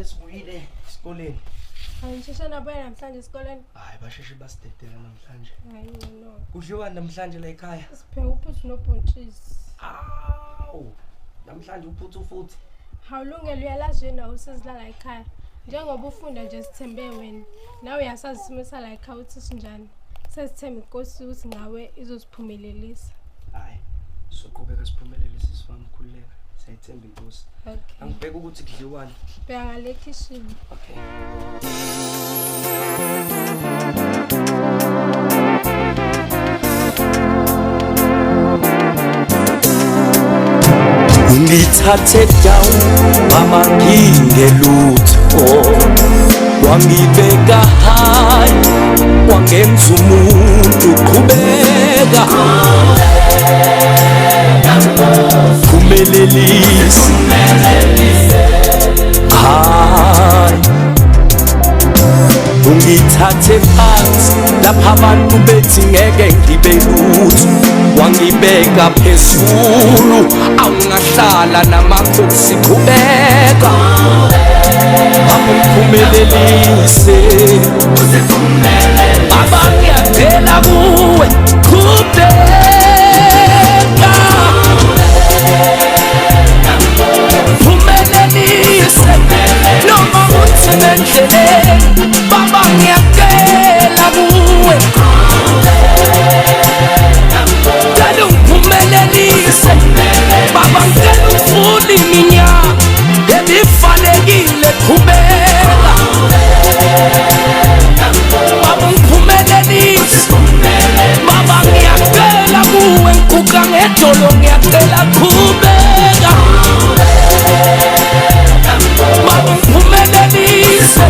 Sesibuyile esikoleni. Angisheshe nabuya namhlanje esikoleni. Hayi basheshe basidedela namhlanje. Hayi no. Kudliwani namhlanje la ekhaya? Siphe uphuthu nobhontshisi. Awu. Namhlanje uphuthu futhi. Hawulungele uyalazi yena usizilala ekhaya. Njengoba ufunda nje sithembe wena. Nawe uyasazi isimo sala ekhaya uthi sinjani. Sesithemba inkosi ukuthi ngawe izosiphumelelisa. Hayi. Soqhubeka siphumelelise sifana khululeka. Sayithemba inkosi. Okay. Angibheka ukuthi kudliwani. Bheka ngale kitchen. Okay. Ngithathe down mama ngingelutho wangibeka high wangenza umuntu qhubeka kumelelise hayi ungithathe phansi lapha abantu bethi ngeke ngibe lutho wangibeka phezulu awungahlala namakhosi qhubeka akuphumelelise abangiyacela kuwe qhubeka phumelelise noma uthi nendleleni baba ngiyacela kuwe cela ungiphumelelise baba ngicela ufule iminyaka ebifanekile qhubeka baba ngiphumelelise baba ngiyacela kuwe ngiguga ngedolo ngiyacela qhubeka baba ngiphumelelise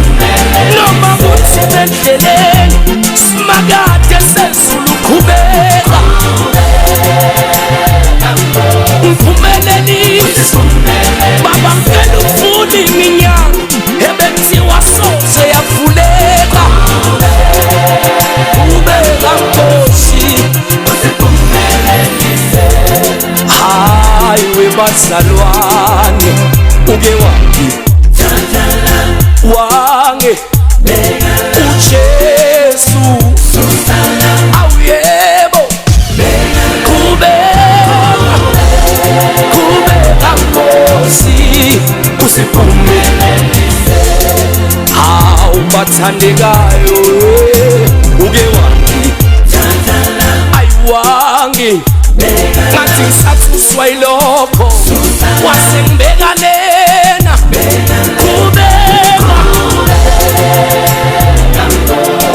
noma kuthi nendleleni simakade sezulu qhubeka ngiphumelelise baba ngicela ufune iminyaka ebekuthiwa soze yavuleka qhubeka nkosi hayi webazalwane uke wange uJesu awuyebo qhubeka nkosi usiphumelelise awubathandekayo uke ayiwangi ngathi ngisathuswa yilokho wasengibeka lena qhubeka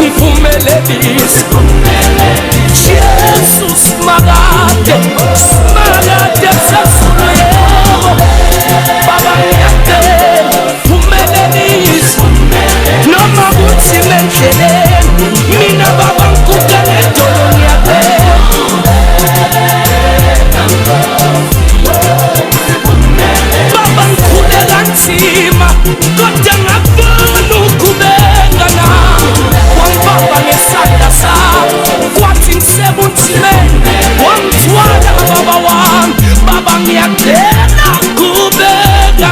ngiphumelelise Jesus makade sezulu yebo baba ngiyacela phumelelise noma kuthi nendleleni mina baba ngiguga ngedolo ngiyacela baba ngikhule kanzima kodwa ngakubona uqhubeka nami wangibamba ngesandla sakho kwathi ngisebunzimeni wangithwala baba wami baba ngiyacela qhubeka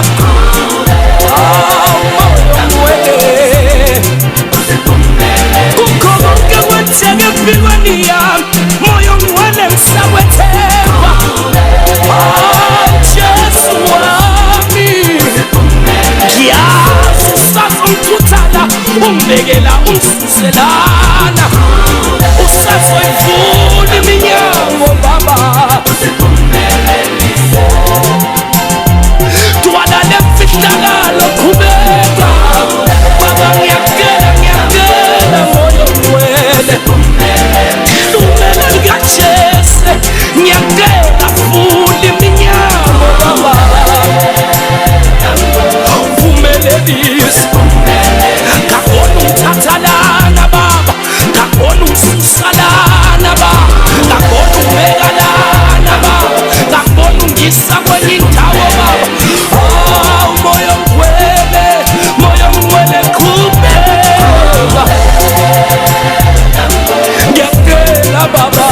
kukho konke kwenzeka empilweni yami moya ongcwele ngisakwethemba Jesu wami ngiyazi usazongithuthana ungibekela ungisuselana usazoyivula iminyango baba twala lemfihlakalo qhubeka baba ngiyacela moyo ongcwele hlumela likaJesu ngiyacela vula iminyango baba phumelelise ngabona ungithathalana baba ngabona ungisusalana baba ngabona ungibekalana baba ngabona ungisa kwenye indawo baba moyo ongcwele qhubeka ngiyacela baba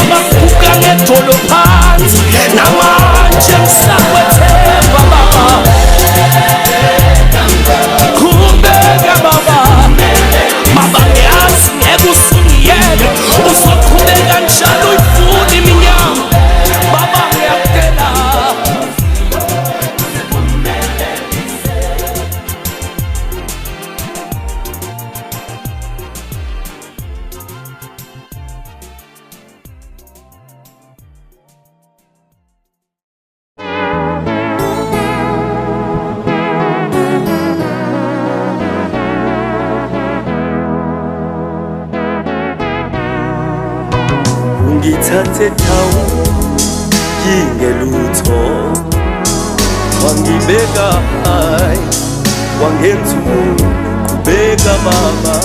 ngiguga ngedolo phansi namanje ngisakwethemba baba ungithathe thawu ngingelutho wangibeka high wangenza umuntu qhubeka baba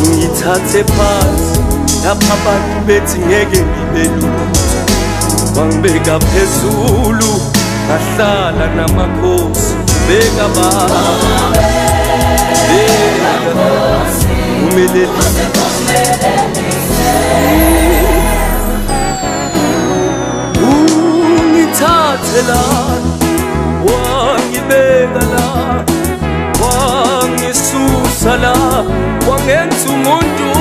ungithathe phansi lapha abantu bethi ngeke ngibe lutho wangibeka phezulu ngahlala namakhosi beka baba umelelise ungithathe la wangibeka la wangisusa la wangenza umuntu